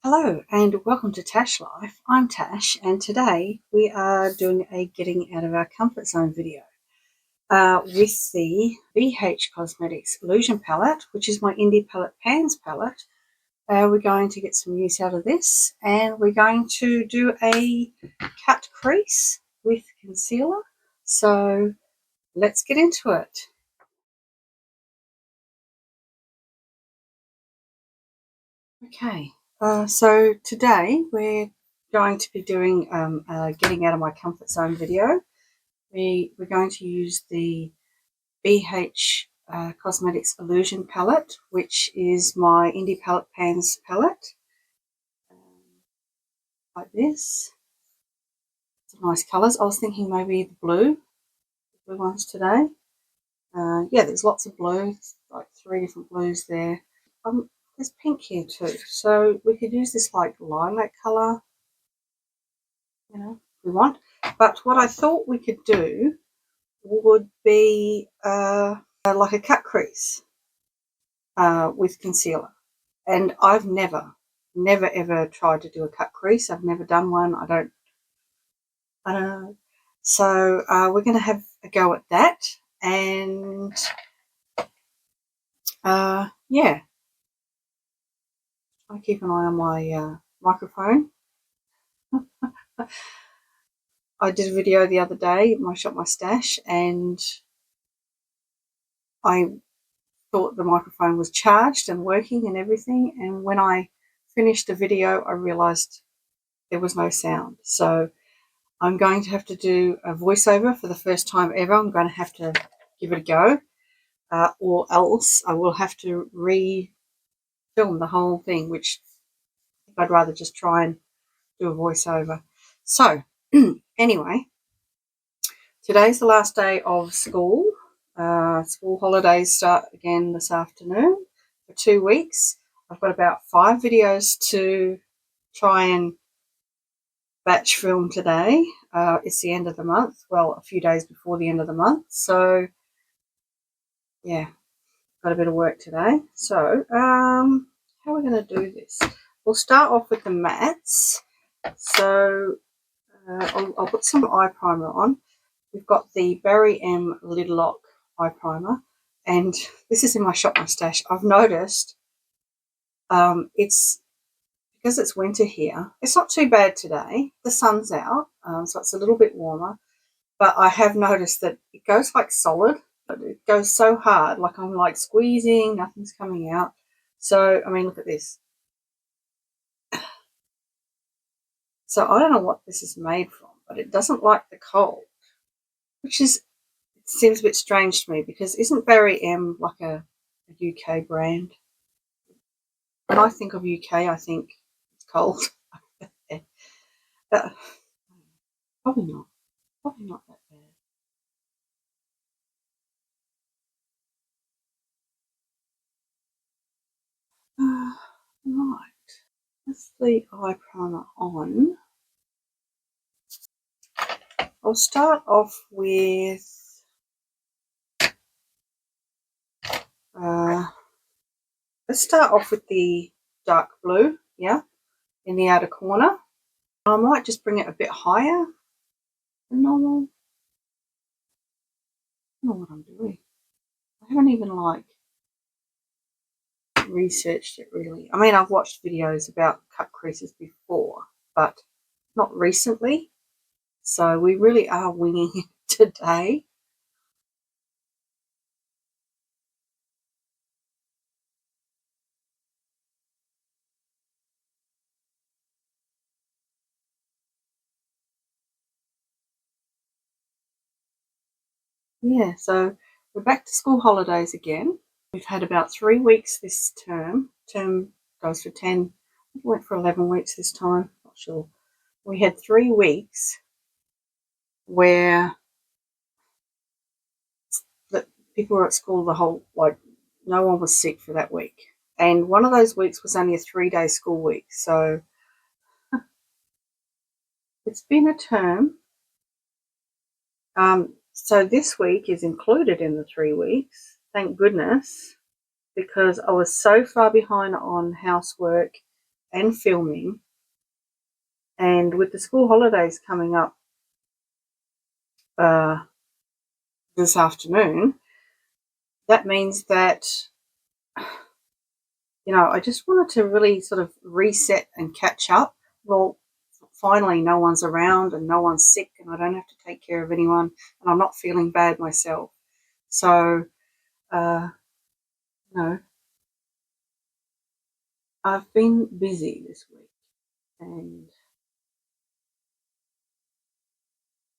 Hello and welcome to Tash Life. I'm Tash and today we are doing a getting out of our comfort zone video with the BYS Cosmetics Illusion palette, which is my Indie Palette Pans palette. We're going to get some use out of this and we're going to do a cut crease with concealer. So let's get into it. Okay, so today we're going to be doing a getting out of my comfort zone video. We're going to use the BYS Cosmetics Illusion palette, which is my Indie Palette Pans palette, like this. Some nice colours. I was thinking maybe the blue ones today. Yeah, there's lots of blues, like 3 different blues there. There's pink here too, so we could use this like lilac colour, you know, if we want. But what I thought we could do would be like a cut crease with concealer. And I've never ever tried to do a cut crease. I've never done one. I don't know. So we're going to have a go at that. And yeah, I keep an eye on my microphone. I did a video the other day, I shot my stash, and I thought the microphone was charged and working and everything. And when I finished the video, I realised there was no sound. So I'm going to have to do a voiceover for the first time ever. I'm going to have to give it a go, or else I will have to re-film the whole thing, which I'd rather just try and do a voiceover. So anyway, today's the last day of school. School holidays start again this afternoon for 2 weeks. I've got about 5 videos to try and batch film today. It's the end of the month, well, a few days before the end of the month, so yeah, got a bit of work today. So how are we going to do this? We'll start off with the mattes. So I'll put some eye primer on. We've got the Berry M Lid Lock eye primer, and this is in my shop, my stash. I've noticed it's because it's winter here. It's not too bad today. The sun's out, so it's a little bit warmer. But I have noticed that it goes like solid. But it goes so hard, like I'm like squeezing, nothing's coming out. So, I mean, look at this. So I don't know what this is made from, but it doesn't like the cold, which is, it seems a bit strange to me because isn't Berry M like a UK brand? When I think of UK, I think it's cold. But probably not. Probably not that bad. Right. That's the eye primer on. I'll start off with let's start off with the dark blue, yeah, in the outer corner. I might just bring it a bit higher than normal. I don't know what I'm doing. I haven't even like researched it really. I mean, I've watched videos about cut creases before, but not recently. So we really are winging it today. Yeah, so we're back to school holidays again. We've had about 3 weeks this term. Term goes for 10, it went for 11 weeks this time, not sure. We had 3 weeks where the people were at school the whole, like, no one was sick for that week. And one of those weeks was only a 3-day school week. So it's been a term. So this week is included in the 3 weeks, thank goodness, because I was so far behind on housework and filming. And with the school holidays coming up this afternoon, that means that, I just wanted to really sort of reset and catch up. Well, finally, no one's around and no one's sick and I don't have to take care of anyone and I'm not feeling bad myself. So, I've been busy this week and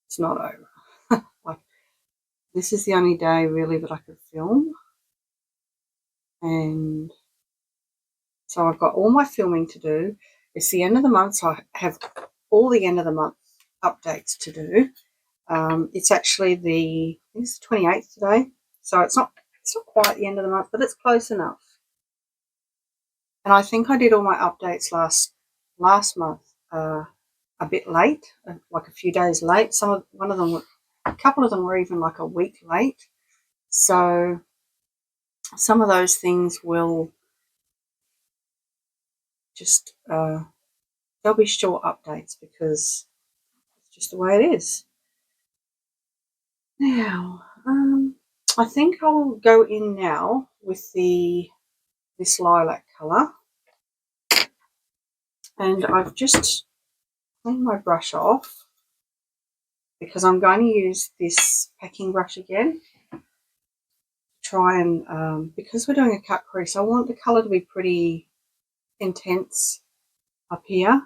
it's not over. Like, this is the only day really that I could film. And so I've got all my filming to do. It's the end of the month, so I have all the end of the month updates to do. It's actually I think it's the 28th today, so it's not quite the end of the month, but it's close enough. And I think I did all my updates last month a bit late, like a few days late. A couple of them were even like a week late. So some of those things will just they'll be short updates because it's just the way it is. Now, I think I'll go in now with this lilac colour, and I've just cleaned my brush off because I'm going to use this packing brush again. Try and because we're doing a cut crease, I want the colour to be pretty intense up here.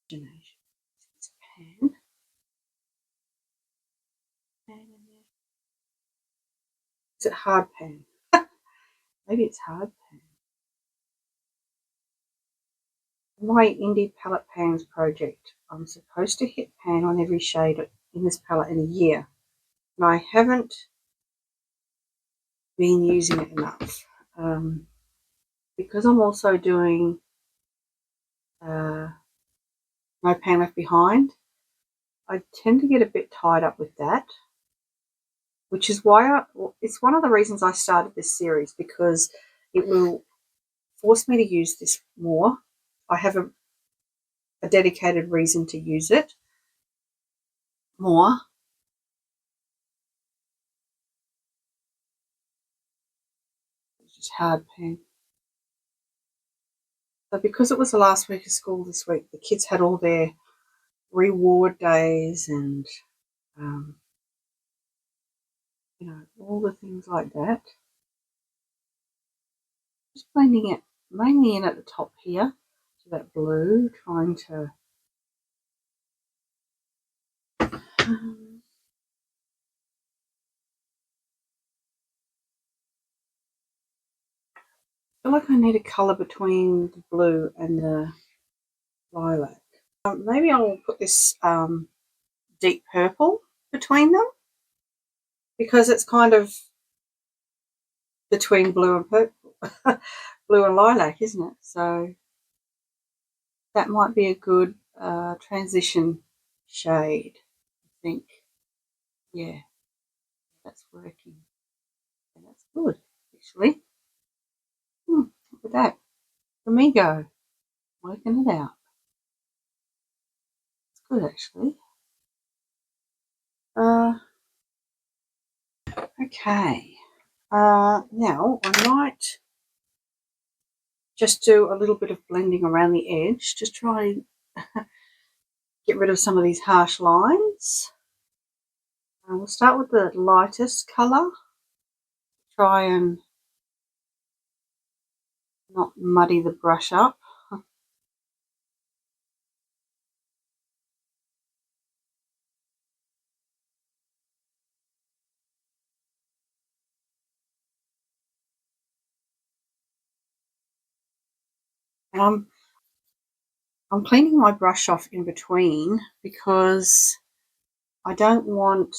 It's a pan. Is it hard pan? Maybe it's hard pan. My Indie Palette Pans project, I'm supposed to hit pan on every shade in this palette in a year, and I haven't been using it enough. Because I'm also doing No Pan Left Behind, I tend to get a bit tied up with that, which is why it's one of the reasons I started this series, because it will force me to use this more. I have a dedicated reason to use it more. It's just hard pan. But because it was the last week of school this week, the kids had all their reward days and all the things like that. Just blending it mainly in at the top here to that blue, trying to I feel like I need a colour between the blue and the lilac. Maybe I'll put this deep purple between them, because it's kind of between blue and purple, blue and lilac, isn't it? So that might be a good transition shade, I think. Yeah, that's working. And that's good, actually. Look at that. Amigo, working it out. It's good, actually. Okay. Now I might just do a little bit of blending around the edge, just try and get rid of some of these harsh lines. We'll start with the lightest colour. Try and not muddy the brush up. And I'm cleaning my brush off in between because I don't want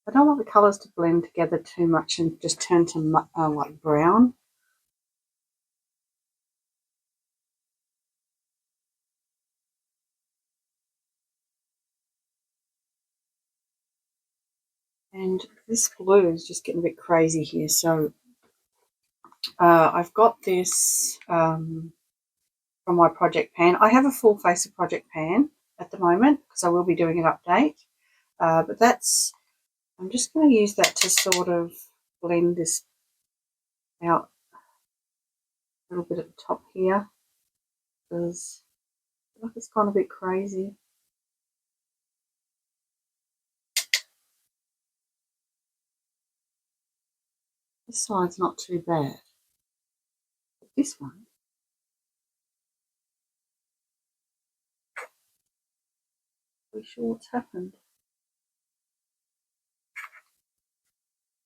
the colours to blend together too much and just turn to like brown. And this blue is just getting a bit crazy here, so I've got this from my project pan. I have a full face of project pan at the moment because I will be doing an update. But that's, I'm just going to use that to sort of blend this out a little bit at the top here because I feel like it's gone a bit crazy. This side's not too bad. But this one, I'm not sure what's happened.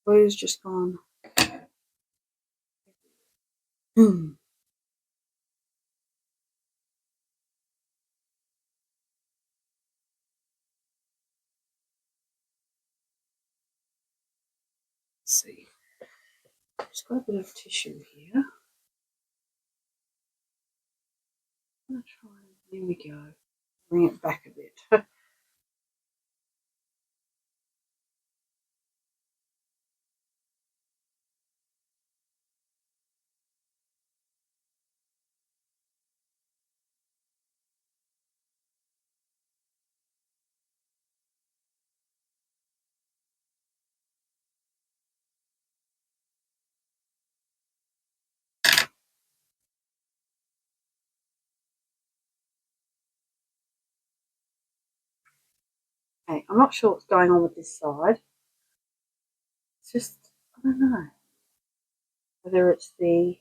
Blue's just gone. Let's see. Just got a bit of tissue here. I'm going to try. There we go. Bring it back a bit. Okay, I'm not sure what's going on with this side. It's just, I don't know. Whether it's the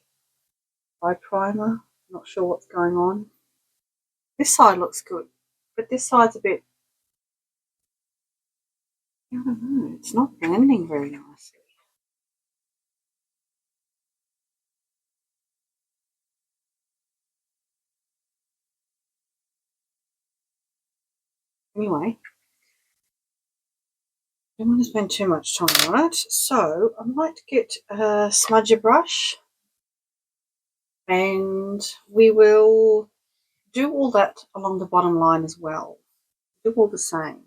eye primer, I'm not sure what's going on. This side looks good, but this side's a bit, I don't know, it's not blending very nicely. Anyway, I don't want to spend too much time on it, so I might get a smudger brush and we will do all that along the bottom line as well. Do all the same.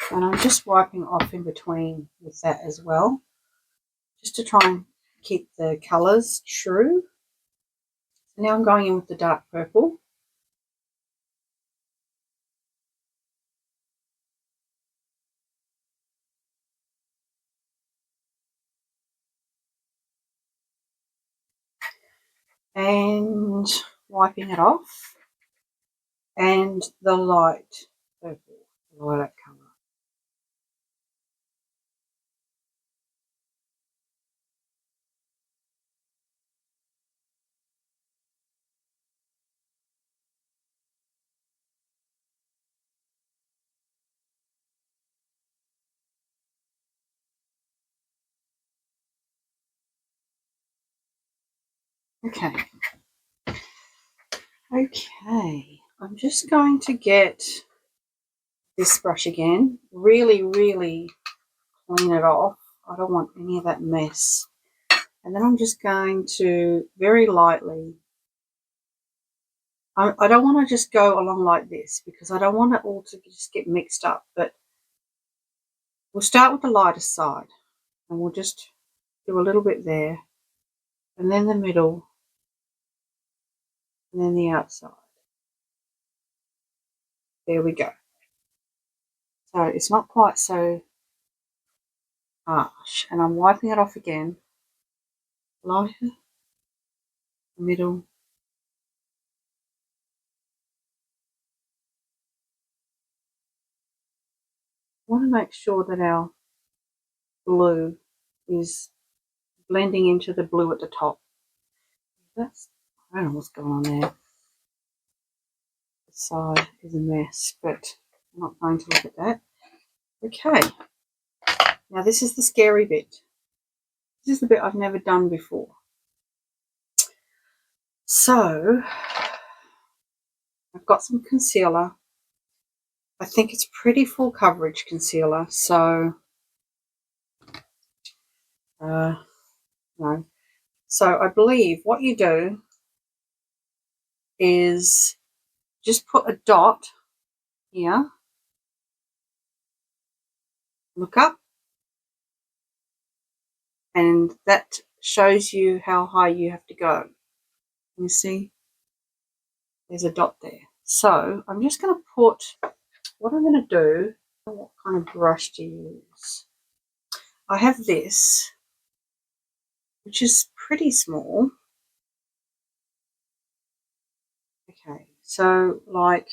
And I'm just wiping off in between with that as well, just to try and keep the colours true. So now I'm going in with the dark purple. And wiping it off. And the light purple, the lilac colour. Okay. Okay. I'm just going to get this brush again. Really, really clean it off. I don't want any of that mess. And then I'm just going to very lightly, I don't want to just go along like this because I don't want it all to just get mixed up, but we'll start with the lightest side and we'll just do a little bit there and then the middle and then the outside. There we go. So it's not quite so harsh, and I'm wiping it off again. Lighter, middle. I want to make sure that our blue is blending into the blue at the top. That's, I don't know what's going on there. The side is a mess, but I'm not going to look at that. Okay, now this is the scary bit. This is the bit I've never done before. So got some concealer. I think it's pretty full coverage concealer, so no. So I believe what you do is just put a dot here, look up, and that shows you how high you have to go. You see, there's a dot there. So I'm just going to put, what I'm going to do, what kind of brush to use. I have this, which is pretty small. Okay, so like,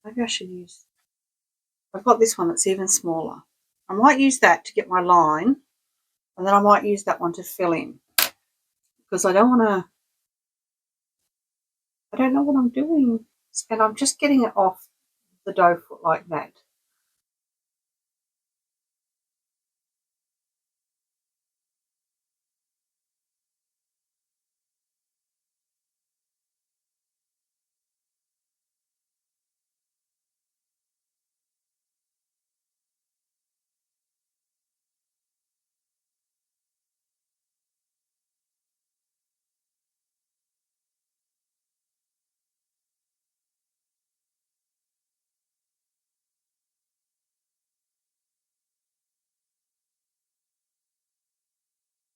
maybe I should use, I've got this one that's even smaller. I might use that to get my line, and then I might use that one to fill in, because I don't want to, I don't know what I'm doing, and I'm just getting it off the dough foot like that.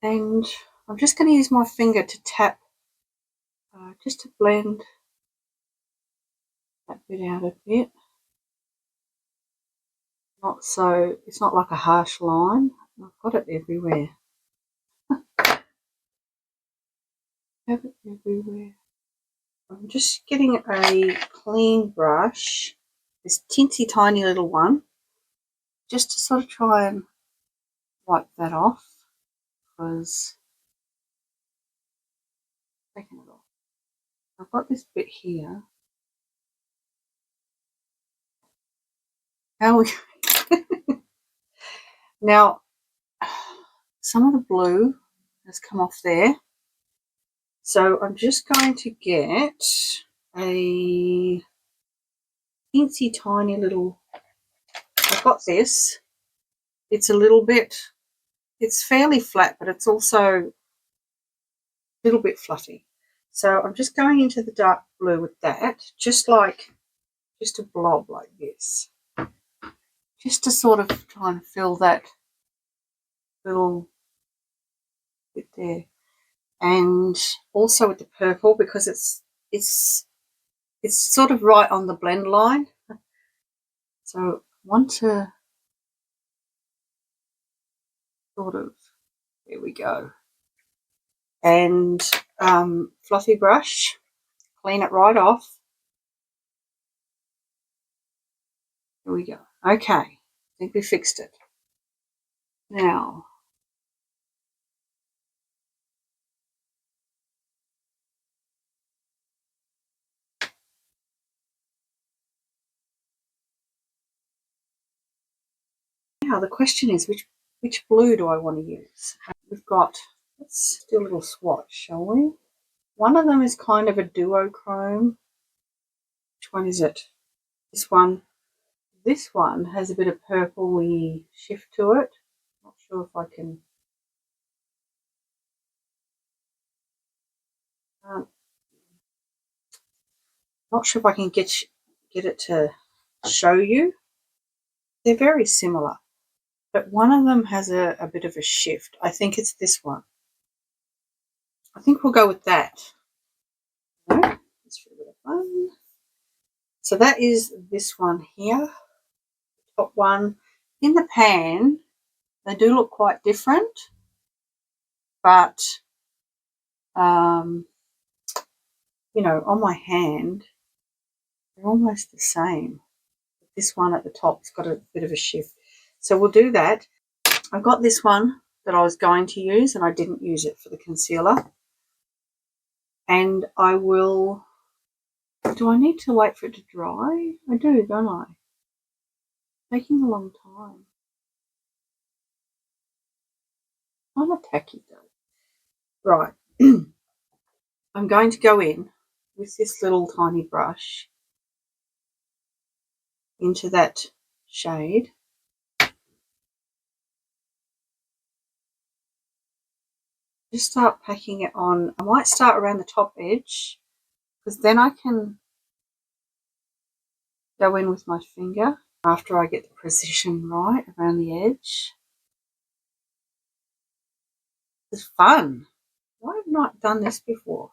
And I'm just going to use my finger to tap, just to blend that bit out a bit. Not so, it's not like a harsh line. I've got it everywhere. Have it everywhere. I'm just getting a clean brush, this teensy tiny little one, just to sort of try and wipe that off, because taking it off. I've got this bit here. How we now, some of the blue has come off there, so I'm just going to get a teensy tiny little, I've got this, it's a little bit, it's fairly flat, but it's also a little bit fluffy. So I'm just going into the dark blue with that, just a blob like this, just to sort of try and fill that little bit there. And also with the purple, because it's sort of right on the blend line. So I want to sort of, there we go. And fluffy brush, clean it right off. Here we go. Okay, I think we fixed it. Now, the question is, which blue do I want to use? We've got, let's do a little swatch, shall we? One of them is kind of a duochrome. Which one is it? This one. This one has a bit of purpley shift to it. Not sure if I can. Not sure if I can get it to show you. They're very similar, but one of them has a bit of a shift. I think it's this one. I think we'll go with that. Let's for a bit of fun. So that is this one here. Top one. In the pan, they do look quite different, but you know, on my hand, they're almost the same. This one at the top's got a bit of a shift. So we'll do that. I've got this one that I was going to use, and I didn't use it for the concealer. And I will, do I need to wait for it to dry? I do, don't I? It's taking a long time. I'm a tacky though. Right. I'm going to go in with this little tiny brush into that shade. Just start packing it on. I might start around the top edge because then I can go in with my finger after I get the precision right around the edge. This is fun. Why have I not done this before?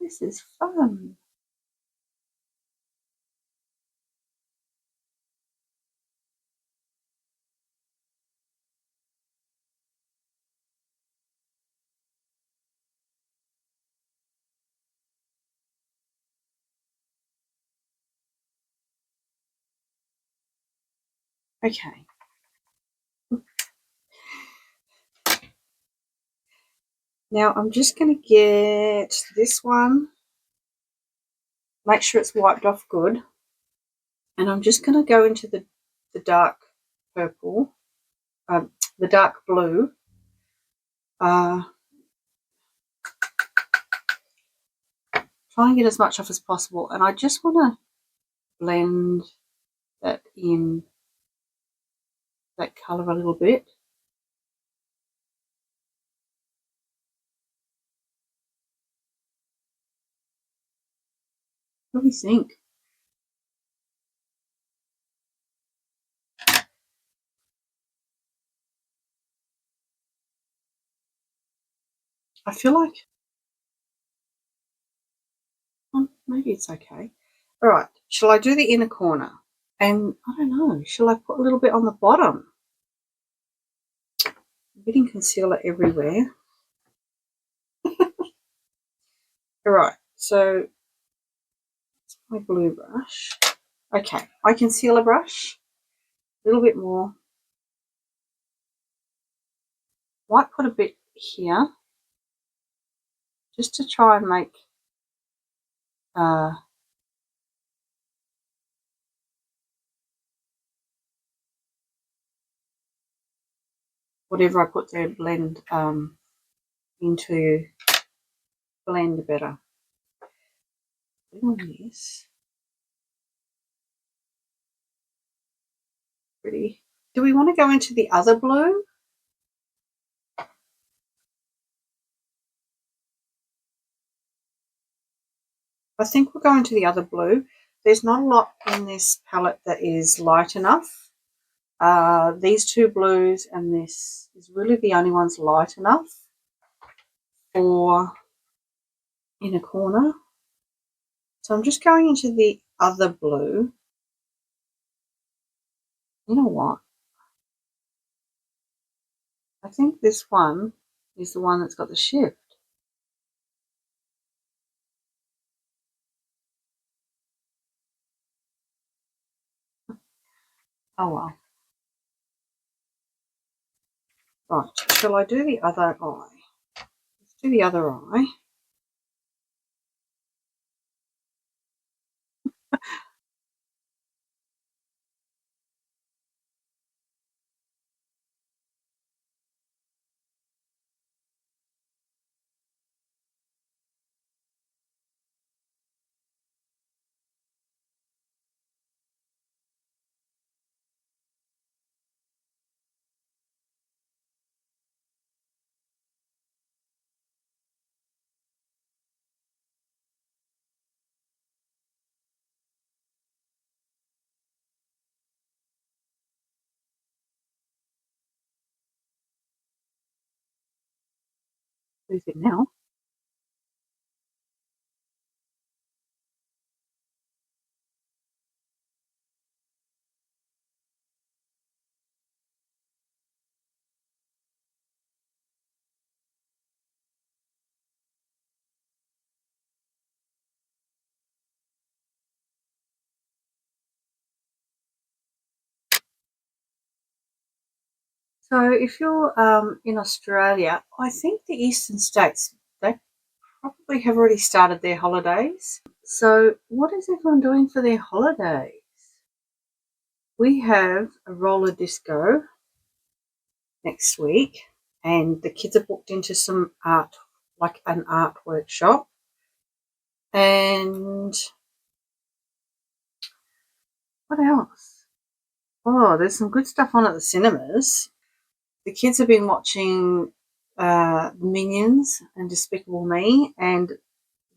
This is fun. Okay. Now I'm just going to get this one, make sure it's wiped off good, and I'm just going to go into the dark purple, the dark blue. Try and get as much off as possible, and I just want to blend that in, that colour a little bit. What do you think? I feel like maybe it's okay. All right, shall I do the inner corner? And I don't know, shall I put a little bit on the bottom? I'm getting concealer everywhere. All right, so it's my blue brush. Okay, my concealer brush, a little bit more. Might put a bit here, just to try and make whatever I put there blend better. Doing this pretty. Do we want to go into the other blue? I think we'll go into the other blue. There's not a lot in this palette that is light enough. These two blues and this is really the only ones light enough for inner corner. So I'm just going into the other blue. You know what? I think this one is the one that's got the shift. Oh well. Right, shall I do the other eye? Let's do the other eye. Move it now. So if you're in Australia, I think the eastern states, they probably have already started their holidays. So what is everyone doing for their holidays? We have a roller disco next week, and the kids are booked into some art like an art workshop. And what else? Oh, there's some good stuff on at the cinemas. The kids have been watching Minions and Despicable Me, and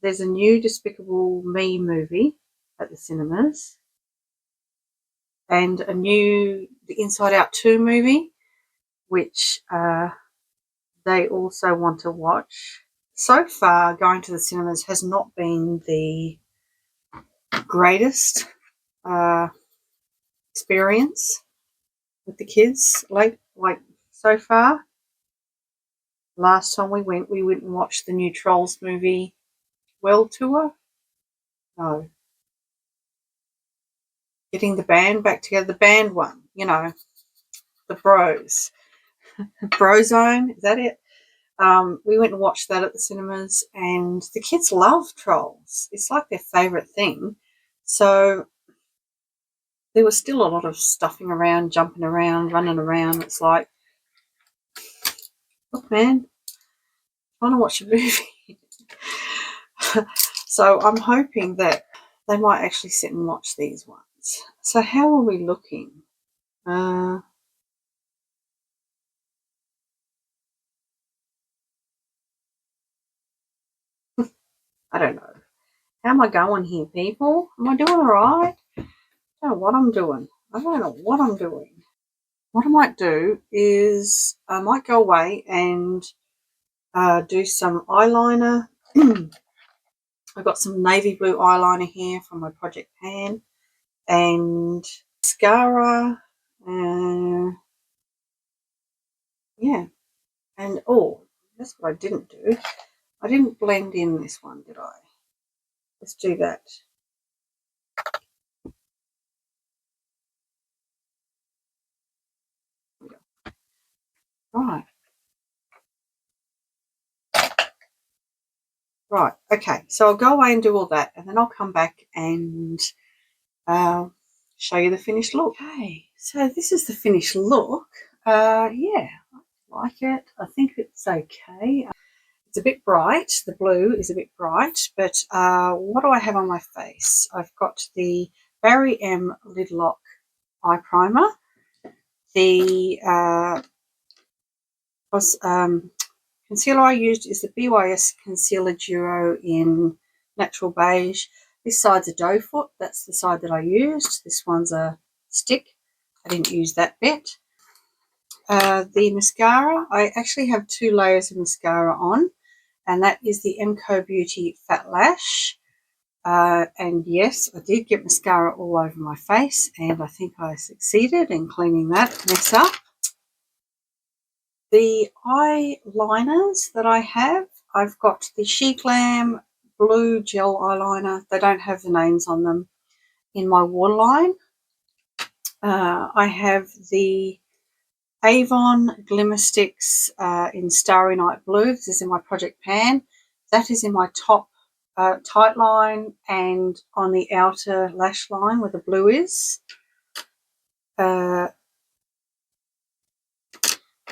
there's a new Despicable Me movie at the cinemas, and a new The Inside Out 2 movie, which they also want to watch. So far, going to the cinemas has not been the greatest experience with the kids, like so far. Last time we went and watched the new Trolls movie, World Tour. No. Getting the band back together, the band one, you know, the Bros. Brozone, is that it? We went and watched that at the cinemas, and the kids love Trolls. It's like their favourite thing. So there was still a lot of stuffing around, jumping around, running around. It's like, look, man, I want to watch a movie. So I'm hoping that they might actually sit and watch these ones. So how are we looking? I don't know. How am I going here, people? Am I doing all right? I don't know what I'm doing. What I might do is I might go away and do some eyeliner. I've got some navy blue eyeliner here from my Project Pan, and mascara. Yeah. And, oh, that's what I didn't do. I didn't blend in this one, did I? Let's do that. Right. Right. Okay. So I'll go away and do all that, and then I'll come back and show you the finished look. Okay. So this is the finished look. Yeah, I like it. I think it's okay. It's a bit bright. The blue is a bit bright, but what do I have on my face? I've got the Barry M Lid Lock Eye Primer. The concealer I used is the BYS Concealer Duo in Natural Beige. This side's a doe foot. That's the side that I used. This one's a stick. I didn't use that bit. The mascara, I actually have 2 layers of mascara on, and that is the MCO Beauty Fat Lash. And yes, I did get mascara all over my face, and I think I succeeded in cleaning that mess up. The eyeliners that I have, I've got the She Glam Blue Gel Eyeliner. They don't have the names on them in my waterline. I have the Avon Glimmer Sticks in Starry Night Blue. This is in my Project Pan. That is in my top tight line and on the outer lash line where the blue is.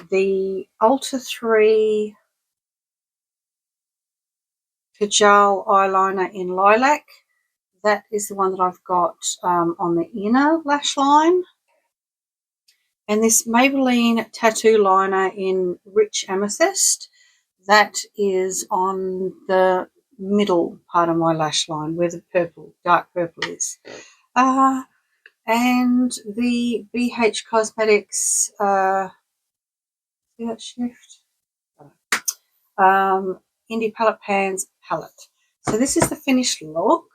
The Ultra 3 Kajal eyeliner in Lilac. That is the one that I've got on the inner lash line. And this Maybelline Tattoo Liner in Rich Amethyst. That is on the middle part of my lash line where the purple, dark purple is. And the BH Cosmetics, see that shift? Indie Palette Pans palette. So this is the finished look.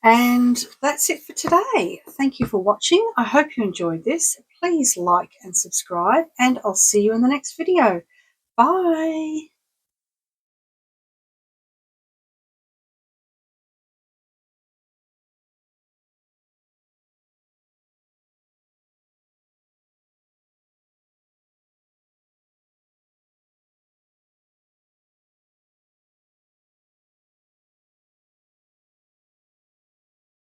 And that's it for today. Thank you for watching. I hope you enjoyed this. Please like and subscribe, and I'll see you in the next video. Bye.